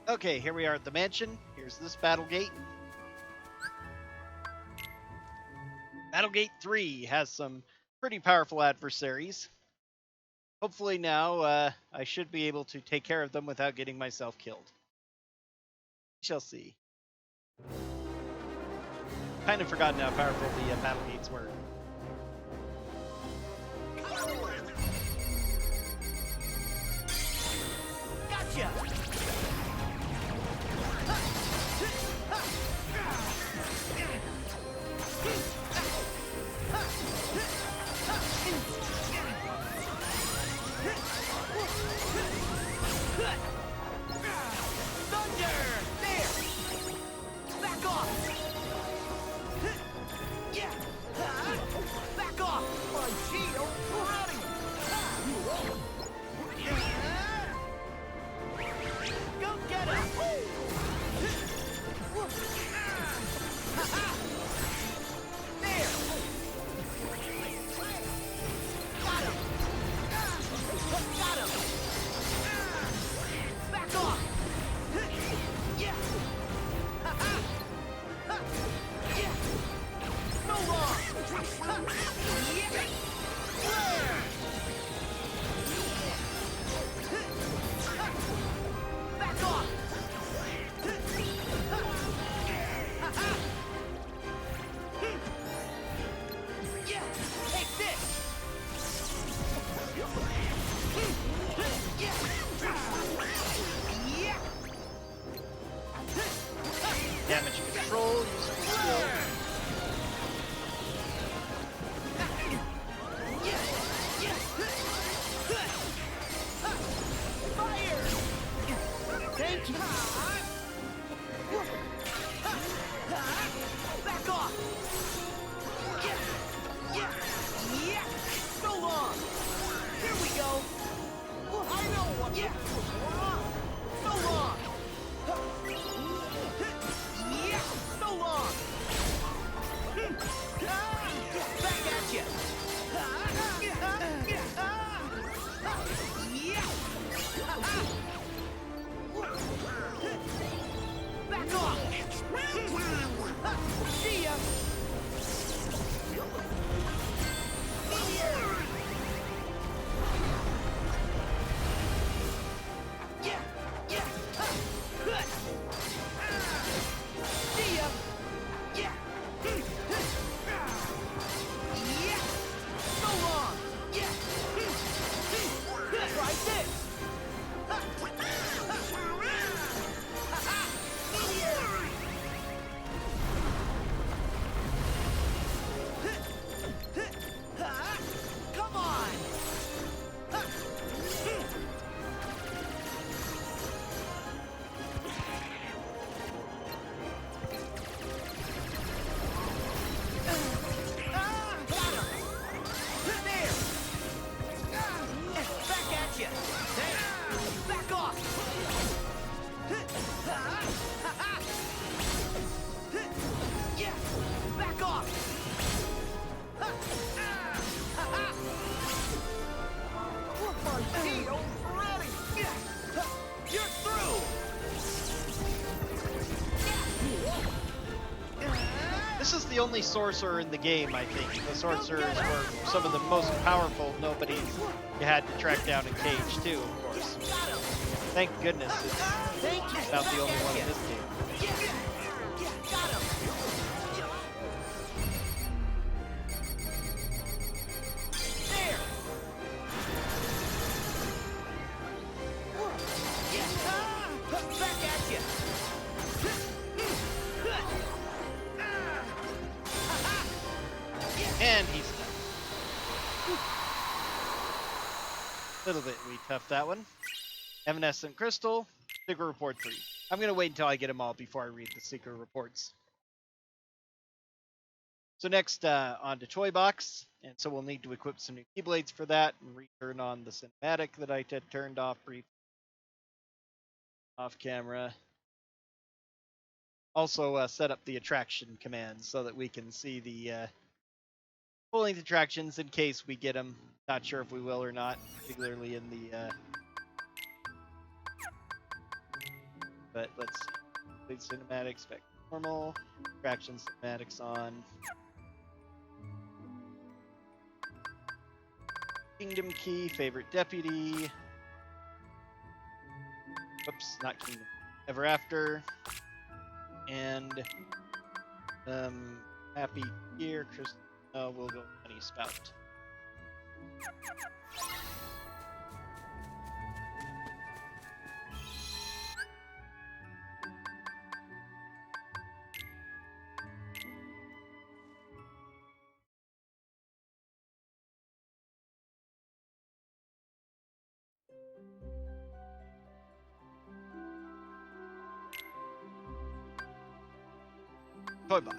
Okay, here we are at the mansion. Here's this battle gate. Battlegate 3 has some pretty powerful adversaries. Hopefully now I should be able to take care of them without getting myself killed. We shall see. Kind of forgotten how powerful the battle gates were. Gotcha! Thunder! There! Back off! Yeah! Back off! My shield running! Go get him! There! Got him! Got him! Back off! Yeah! Yeah! So long! Yeah! Flare! Back off! Yeah! Take this! Yeah! Damage control, useful skill. Fire! Thank you! Back off! Yeah! So long! Here we go! I know what you So long! Yeah! So long! Back at you! Yeah! Back off! See ya! Yeah! Yeah! See ya! Yeah! Yeah! So long! Yeah! Try this! Come on! Got him! There! Back at you! Back off! Yeah! Back off! My shield's ready! You're through! This is the only sorcerer in the game, I think. The sorcerers were some of the most powerful nobodies you had to track down in Cage, too, of course. Got him! Thank goodness it's Thank you! about the only one in this game. Got him! There! Back at you! And he's done. Little bit we toughed that one. Evanescent Crystal, Secret Report 3. I'm going to wait until I get them all before I read the secret reports. So next, on to Toy Box. And so we'll need to equip some new keyblades for that and return on the cinematic that I had turned off briefly. Off camera. Also set up the attraction commands so that we can see the full-length attractions in case we get them. Not sure if we will or not, particularly in the But let's see. Complete cinematics, back to normal. Traction cinematics on. Kingdom Key, favorite deputy. Whoops, not Kingdom. Ever After. And Happy Year, Chris. We'll go Honey Spout. Toy box.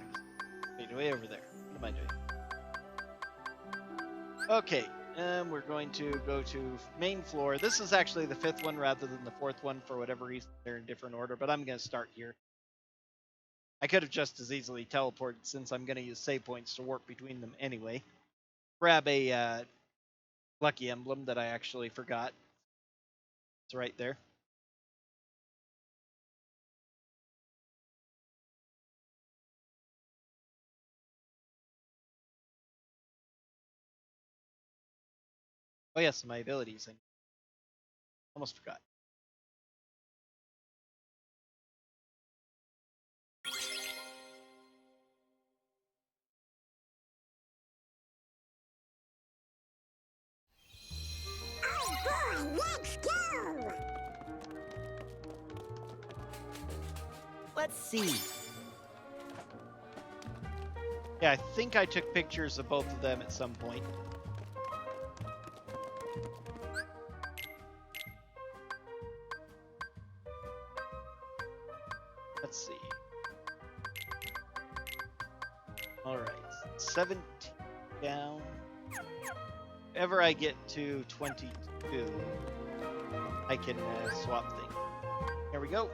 Wait, way over there. What am I doing? Okay, we're going to go to main floor. This is actually the 5th one rather than the 4th one for whatever reason. They're in different order, but I'm going to start here. I could have just as easily teleported since I'm going to use save points to warp between them anyway. Grab a lucky emblem that I actually forgot. It's right there. Oh yes, my abilities. I almost forgot. Oh boy, let's go! Let's see. Yeah, I think I took pictures of both of them at some point. Let's see. Alright, 17 down. If ever I get to 22, I can swap things. There we go.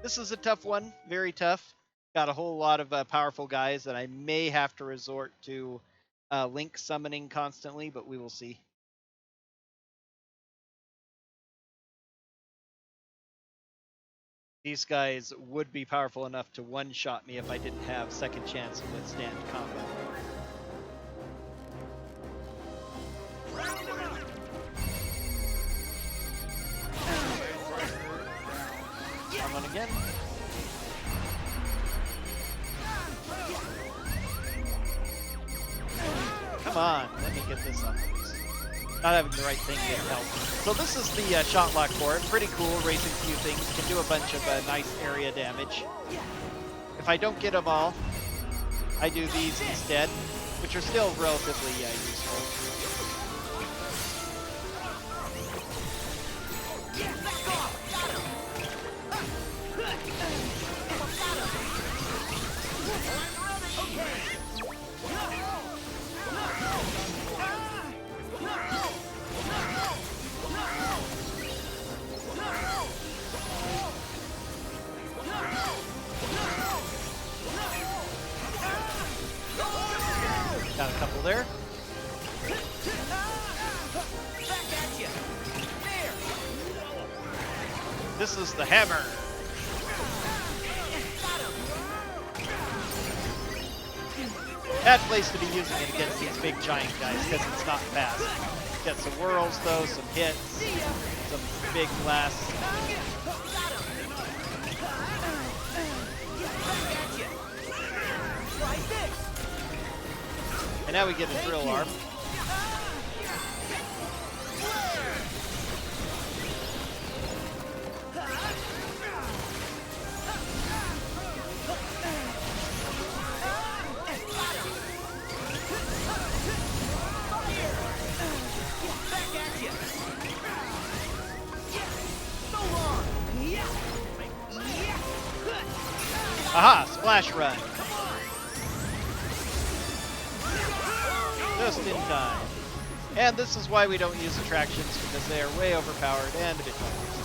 This is a tough one, very tough. Got a whole lot of powerful guys that I may have to resort to Link summoning constantly, but we will see. These guys would be powerful enough to one-shot me if I didn't have second chance to withstand combat. Summon again. Come on, let me get this on. Not having the right thing didn't help. So this is the shot lock board. Pretty cool, racing few things. Can do a bunch of nice area damage. If I don't get them all, I do these instead, which are still relatively useful. Got a couple there. This is the hammer. Bad place to be using it against these big giant guys because it's not fast. Get some whirls though, some hits, some big blasts. And now we get a drill arm. Aha! Splash run. Just in time. And this is why we don't use attractions, because they are way overpowered and a bit confusing.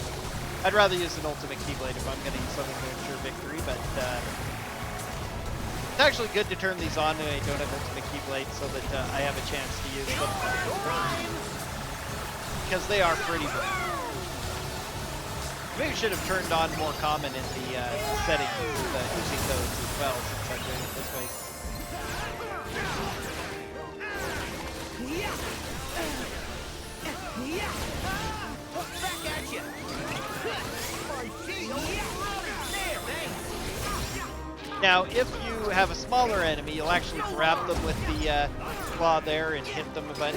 I'd rather use an ultimate keyblade if I'm going to use something to ensure victory, but it's actually good to turn these on when I don't have ultimate keyblade so that I have a chance to use them. Because they are pretty good. Maybe should have turned on more common in the settings, using those as well, since I'm doing it this way. Back at you. There, thanks. Now, if you have a smaller enemy, you'll actually grab them with the claw there and hit them a bunch.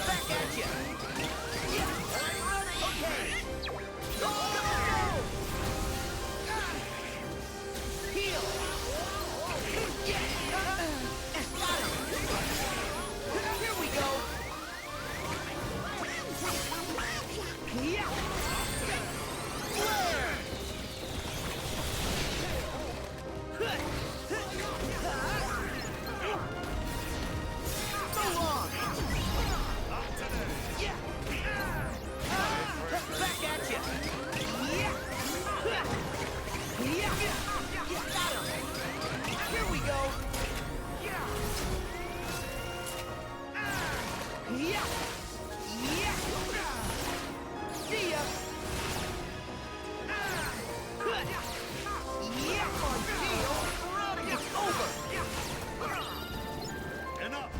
Back at you. Heal. Here we go. So long. Back at you. Got him. Here we go. See ya. It's over. Enough.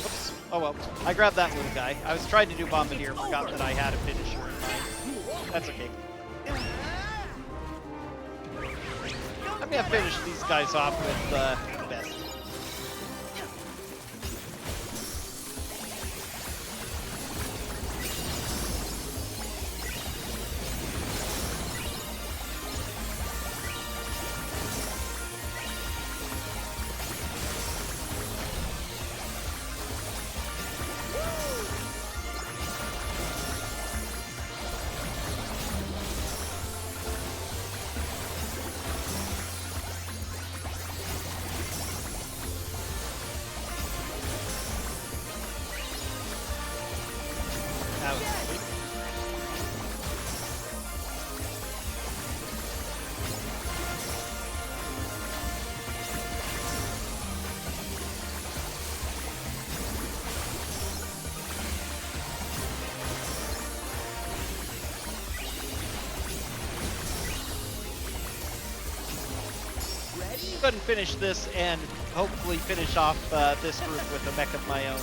Oops. Oh well. I grabbed that little guy. I was trying to do Bombardier, forgot that I had a finisher in mind. That's okay. I'm gonna finish these guys off with the best. That was sweet. Go ahead and finish this and hopefully finish off this group with a mech of my own.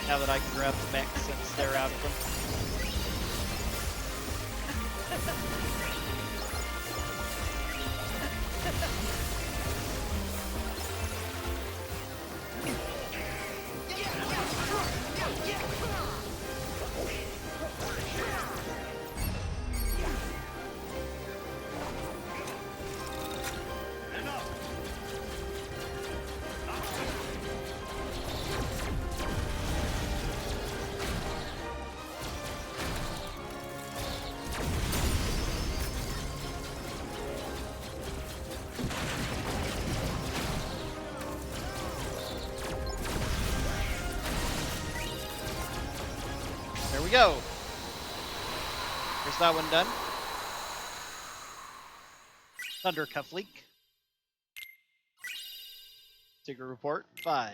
Now that I can grab the mech since they're out of them. There we go. There's that one done. Thunder Cuff Leak. Secret Report 5.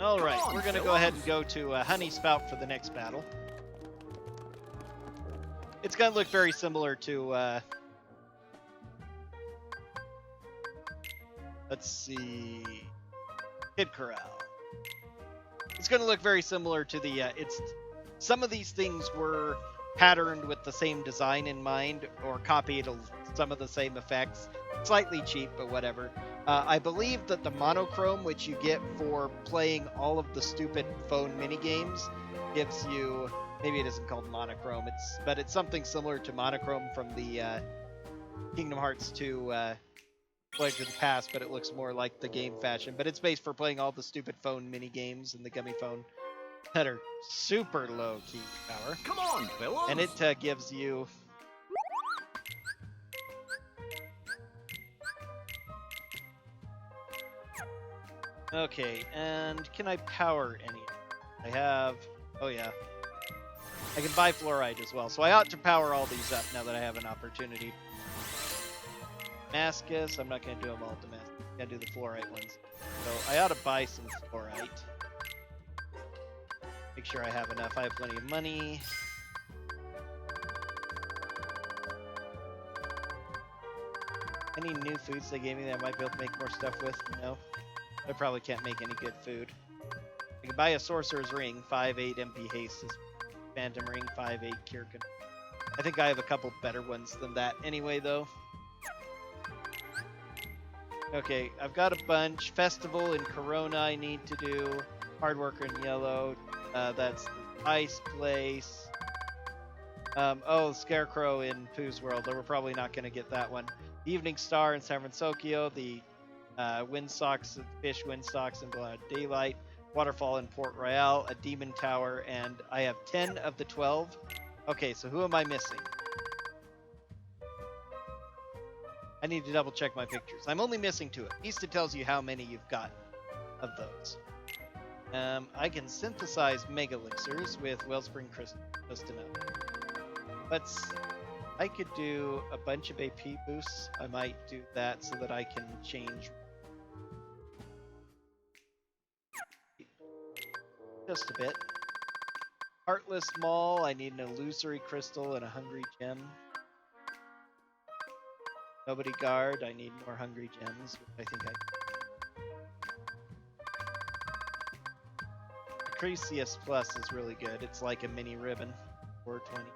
All right, we're going to go ahead and go to Honey Spout for the next battle. It's going to look very similar to, let's see, Kid Corral. It's going to look very similar to the, some of these things were patterned with the same design in mind or copied some of the same effects. Slightly cheap, but whatever. I believe that the monochrome, which you get for playing all of the stupid phone minigames, gives you, maybe it isn't called monochrome, but it's something similar to monochrome from the Kingdom Hearts 2 Blades of the Past, but it looks more like the game fashion. But it's based for playing all the stupid phone mini games and the gummy phone that are super low key power. Come on, fellas. And it gives you okay, and can I power any? I have, oh yeah, I can buy fluoride as well, so I ought to power all these up now that I have an opportunity. Damascus, I'm not going to do them all Damascus, I'm going to do the fluorite ones. So I ought to buy some fluorite. Make sure I have enough, I have plenty of money. Any new foods they gave me that I might be able to make more stuff with? No. I probably can't make any good food. I can buy a Sorcerer's Ring, 5-8 MP Haste, Phantom Ring, 5-8 Cure. I think I have a couple better ones than that anyway, though. Okay, I've got a bunch. Festival in Corona I need to do. Hard Worker in Yellow. That's the Ice Place. Oh, Scarecrow in Pooh's World. We're probably not going to get that one. Evening Star in San Francisco. The Windsocks, Fish Windsocks in Blood Daylight. Waterfall in Port Royale. A Demon Tower. And I have 10 of the 12. Okay, so who am I missing? I need to double check my pictures. I'm only missing 2. At least it tells you how many you've got of those. I can synthesize Mega Elixirs with Wellspring Crystal, just enough. But I could do a bunch of AP boosts. I might do that so that I can change just a bit. Heartless Maul, I need an Illusory Crystal and a Hungry Gem. Nobody Guard, I need more Hungry Gems, which I think I Acrisius Plus is really good. It's like a mini ribbon. 420.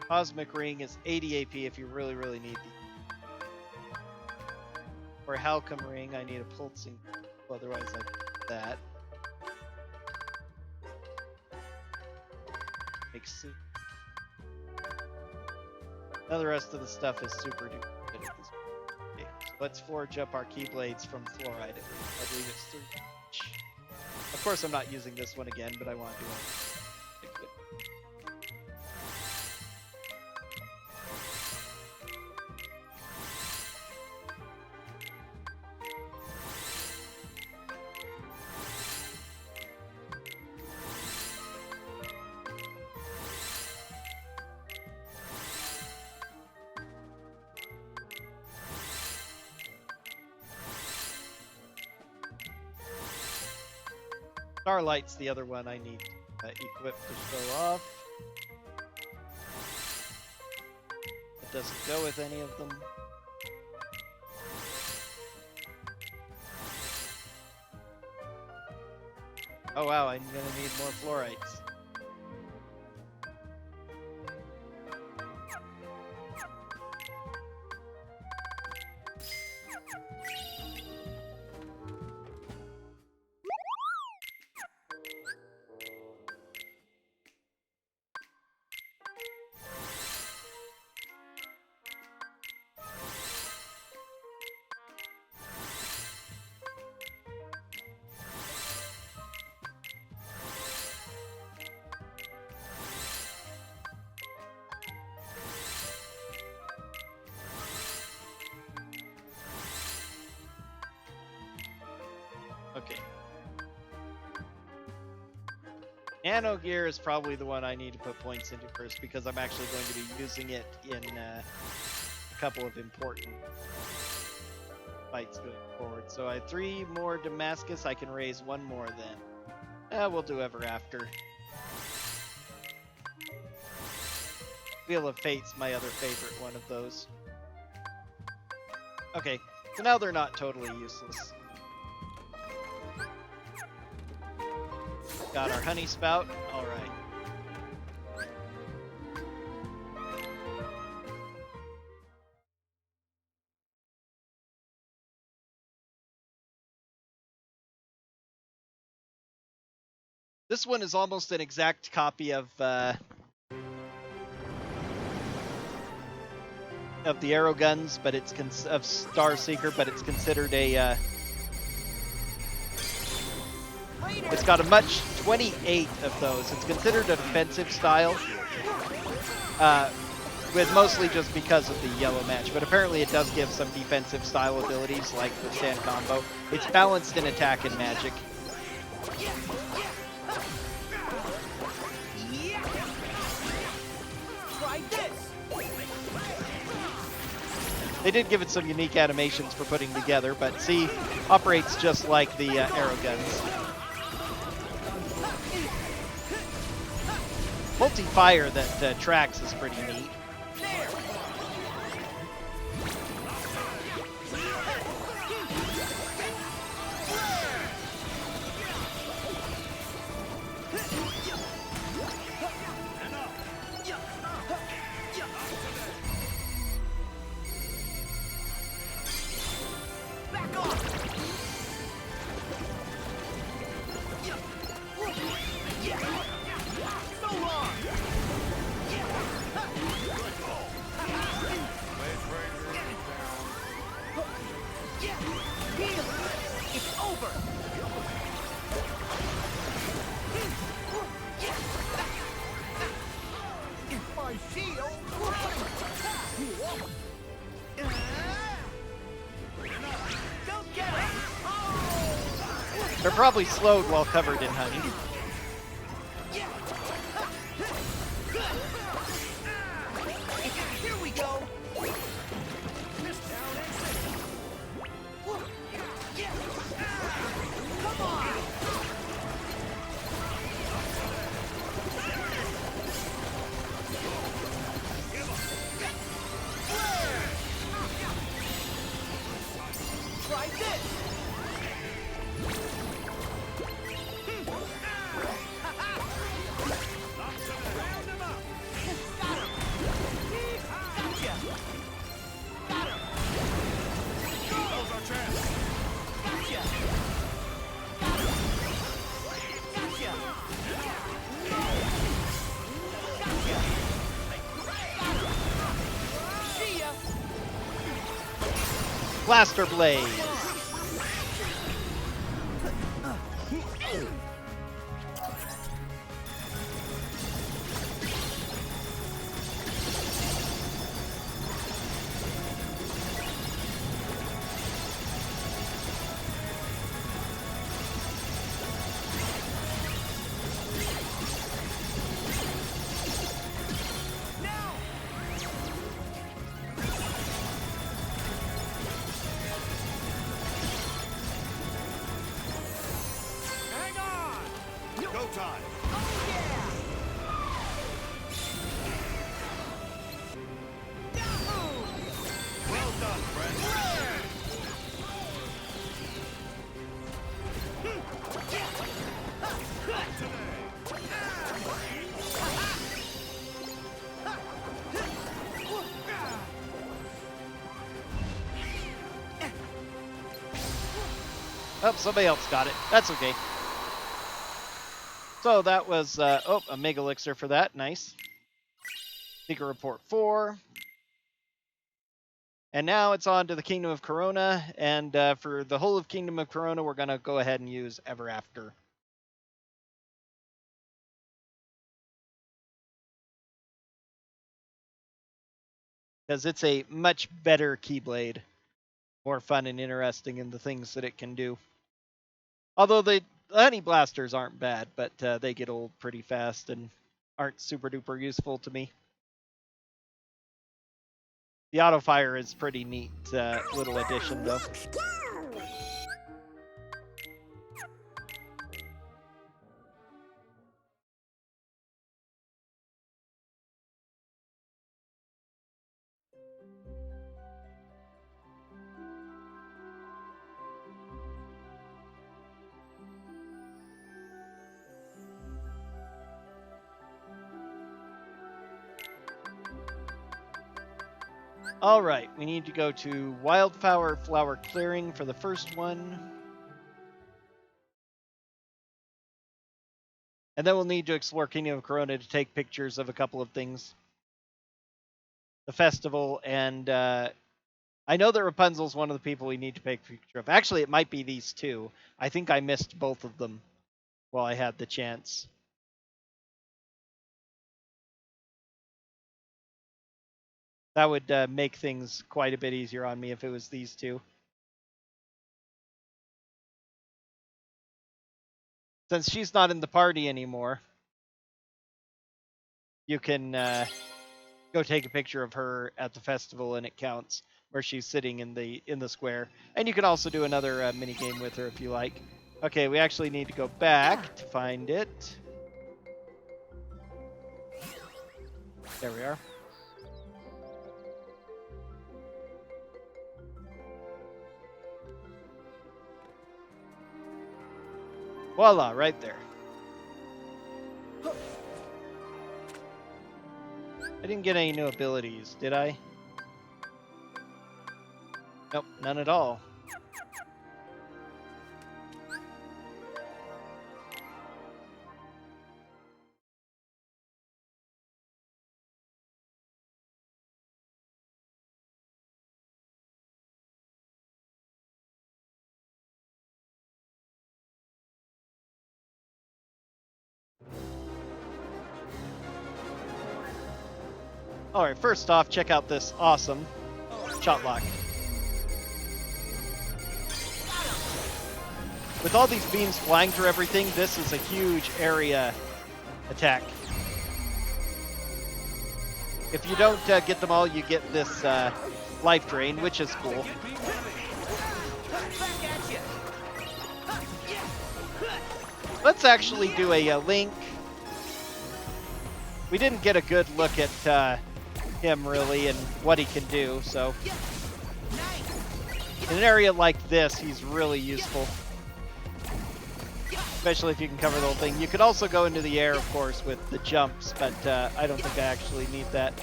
Cosmic Ring is 80 AP if you really, really need the. For Halcom Ring, I need a Pulsing. Otherwise, I do that. Makes sense. Now the rest of the stuff is super duper good at this point. Okay, so let's forge up our keyblades from fluoride. I believe it's 3 each. Of course, I'm not using this one again, but I want to do one. Starlight's the other one I need to equip to show off. It doesn't go with any of them. Oh wow, I'm gonna need more fluorites. Okay. Nano Gear is probably the one I need to put points into first because I'm actually going to be using it in a couple of important fights going forward. So I have 3 more Damascus. I can raise 1 more then. We'll do Ever After. Wheel of Fate's my other favorite one of those. Okay, so now they're not totally useless. Got our honey spout. All right. This one is almost an exact copy of of the arrow guns, but it's of Star Seeker, but it's considered a. It's got a much 28 of those. It's considered a defensive style, with mostly just because of the yellow match. But apparently, it does give some defensive style abilities, like the stand combo. It's balanced in attack and magic. Try this. They did give it some unique animations for putting together, but see, operates just like the arrow guns. Multi-fire that tracks is pretty neat. There. Back off. So long. It's over. My shield. Don't get it. They're probably slowed while covered in honey. Here we go. Come on. Try this. Round him up. Got him. Gotcha. Got him. Now's our chance. Gotcha. Got him. Gotcha. Gotcha. Got him. See ya. Blaster Blaze. Now. Hang on. Go time. Oh yeah. Well done, friend. Oh, somebody else got it. That's okay. So that was, a Mega Elixir for that. Nice. Secret Report 4. And now it's on to the Kingdom of Corona. And for the whole of Kingdom of Corona, we're going to go ahead and use Ever After. Because it's a much better Keyblade. More fun and interesting in the things that it can do. Although the Honey Blasters aren't bad, but they get old pretty fast and aren't super duper useful to me. The auto fire is pretty neat little addition, though. Let's go. All right, we need to go to Wildflower Flower Clearing for the first one. And then we'll need to explore Kingdom of Corona to take pictures of a couple of things. the festival, and I know that Rapunzel's one of the people we need to take a picture of. Actually, it might be these two. I think I missed both of them while I had the chance. That would make things quite a bit easier on me if it was these two. Since she's not in the party anymore, you can go take a picture of her at the festival, and it counts where she's sitting in the square. And you can also do another mini game with her if you like. Okay, we actually need to go back to find it. There we are. Voila, right there. I didn't get any new abilities, did I? Nope, none at all. Alright, first off, check out this awesome shot lock. With all these beams flying through everything, this is a huge area attack. If you don't get them all, you get this life drain, which is cool. Let's actually do a Link. We didn't get a good look at him really and what he can do, so in an area like this, he's really useful. Especially if you can cover the whole thing. You could also go into the air, of course, with the jumps, but I don't think I actually need that.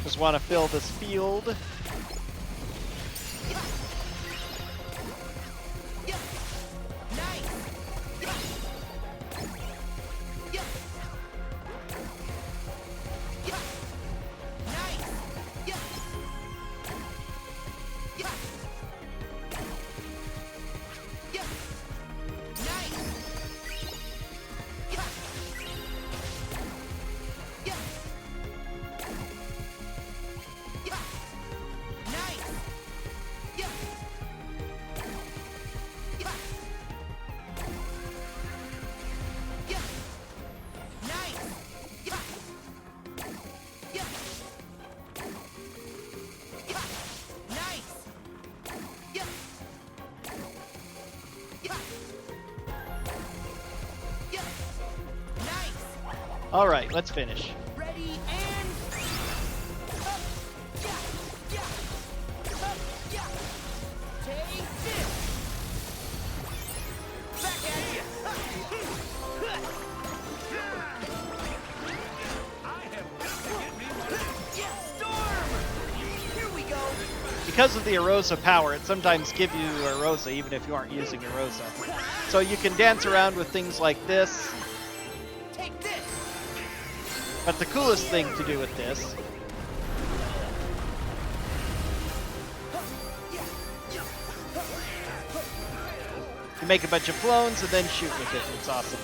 Just want to fill this field. All right, let's finish. Ready and take this. Back at you. I have got to get me one. Storm. Here we go. Because of the Erosa power, it sometimes gives you Erosa even if you aren't using Erosa. So you can dance around with things like this. Take this. But the coolest thing to do with this you make a bunch of clones and then shoot with it. It's awesome.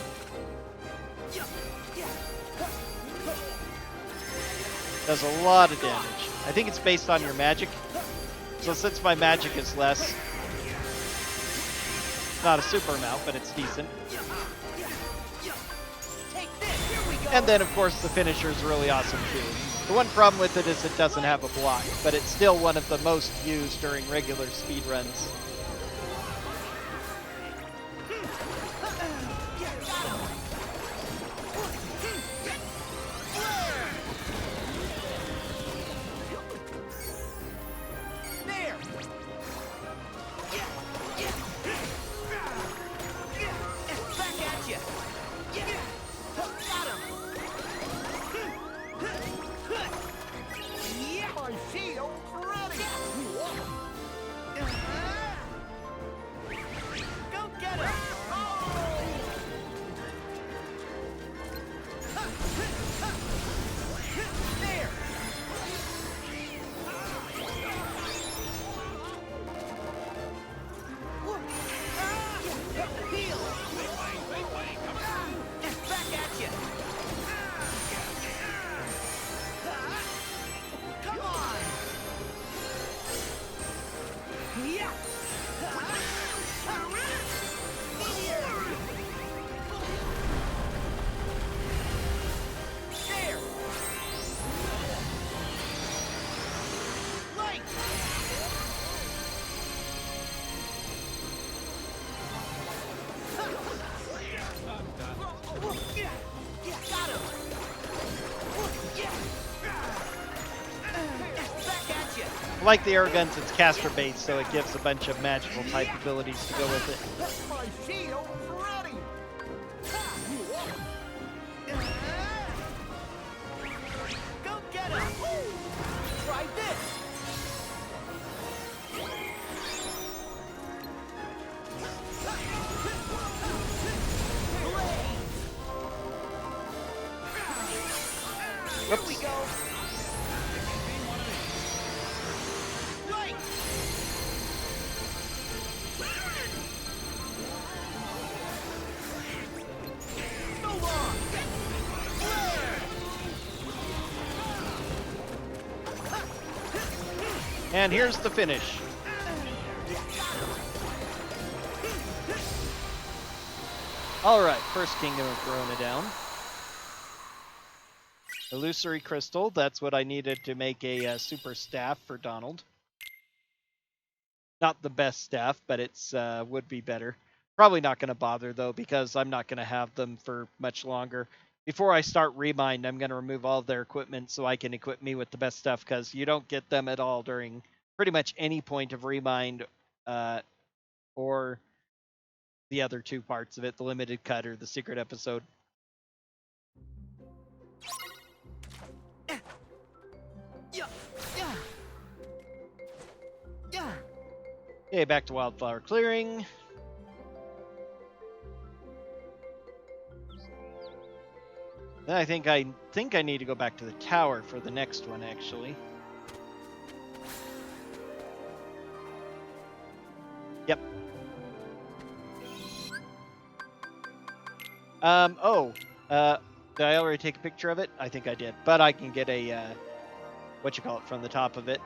Does a lot of damage. I think it's based on your magic. So since my magic is less, not a super amount, but it's decent. And then, of course, the finisher is really awesome, too. The one problem with it is it doesn't have a block, but it's still one of the most used during regular speedruns. There. Back at you. Got him. My shield's ready. Got him! Back at you! Like the air guns, it's caster based, so it gives a bunch of magical type abilities to go with it. My shield's ready! Go get him! Try this! Here we go! Right! So long! And here's the finish. Alright, first Kingdom of Corona down. Illusory Crystal, that's what I needed to make a super staff for Donald. Not the best staff, but it's would be better. Probably not going to bother, though, because I'm not going to have them for much longer. Before I start Remind, I'm going to remove all of their equipment so I can equip me with the best stuff, because you don't get them at all during pretty much any point of Remind or the other two parts of it, the limited cut or the secret episode. Okay, back to Wildflower Clearing. Then I think I need to go back to the tower for the next one, actually. Yep. Did I already take a picture of it? I think I did, but I can get a from the top of it.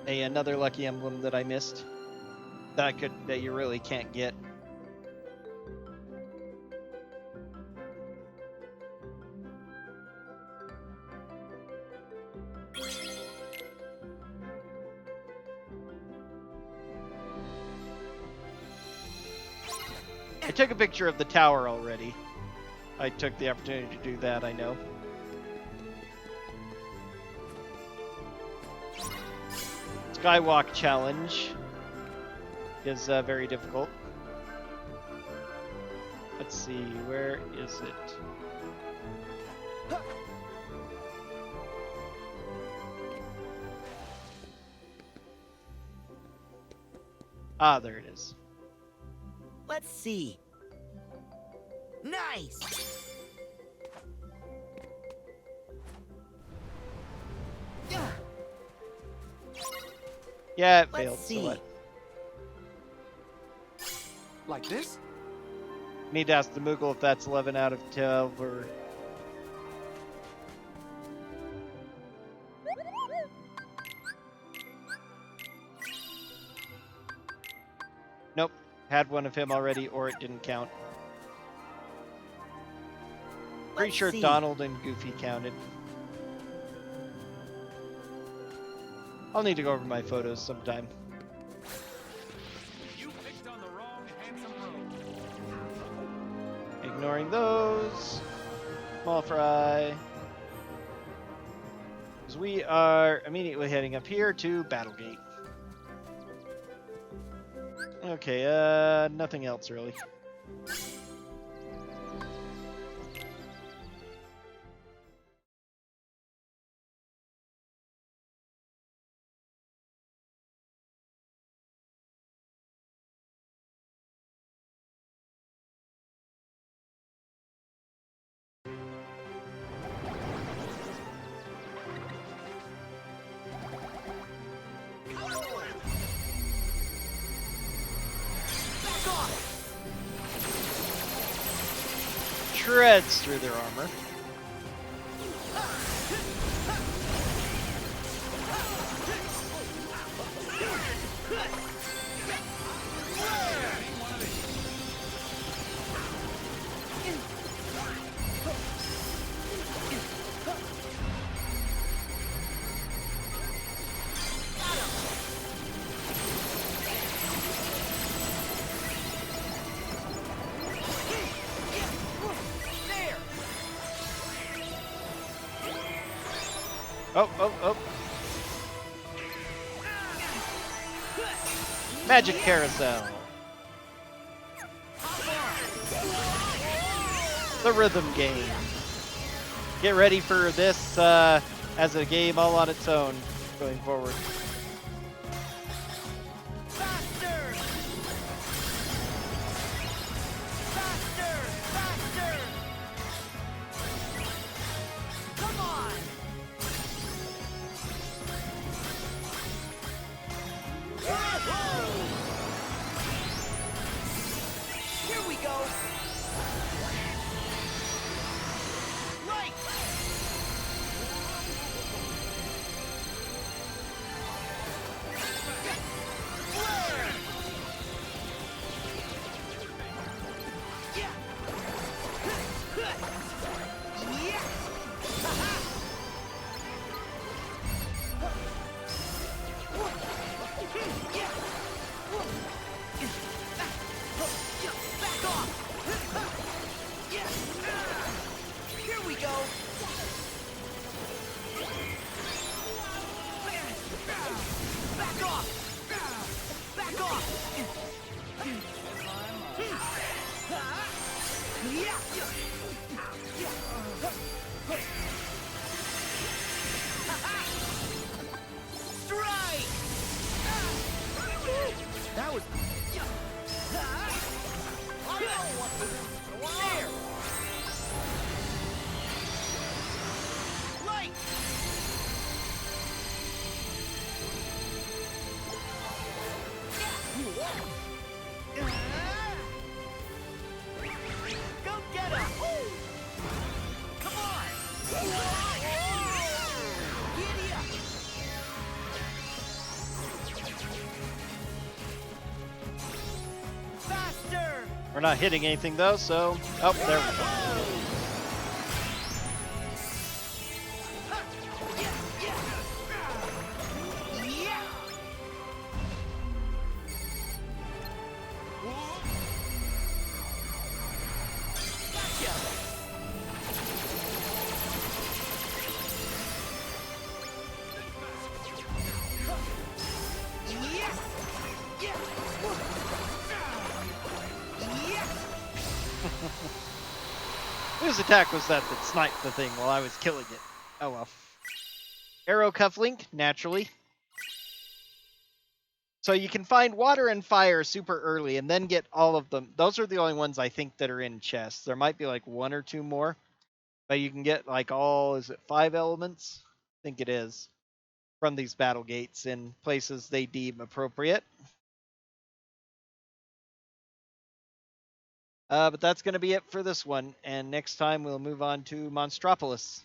Another lucky emblem that I missed that you really can't get. I took a picture of the tower already. I took the opportunity to do that, I know. Skywalk challenge is very difficult. Let's see, where is it? Ah, there it is. Let's see. Nice! Yeah, it Let's failed. see. So what? Like this? Need to ask the Moogle if that's 11 out of 12 or... Nope. Had one of him already, or it didn't count. Pretty Let's sure see. Donald and Goofy counted. I'll need to go over my photos sometime. You picked on the wrong handsome road. Ignoring those. Small fry. Because we are immediately heading up here to Battlegate. Okay, nothing else really. Back off! Shreds through their armor. Oh, oh, oh. Magic carousel. The rhythm game. Get ready for this as a game all on its own going forward. Faster! Faster! Faster! Come on! Here we go! Right! Flare! Yeah! Yeah! Back off! Here we go! Back off! Back off! Strike! That was... I don't want to... There! Light! Go get him! Come on! Giddy up! Faster! We're not hitting anything though, so oh, there we go. Yeah! Gotcha! Yeah! Yeah! Yeah! Whose attack was that sniped the thing while I was killing it? Oh well. Arrow cufflink, naturally. So you can find water and fire super early and then get all of them. Those are the only ones I think that are in chests. There might be like one or two more. But you can get like all, is it 5 elements? I think it is. From these battle gates in places they deem appropriate. But that's going to be it for this one. And next time we'll move on to Monstropolis.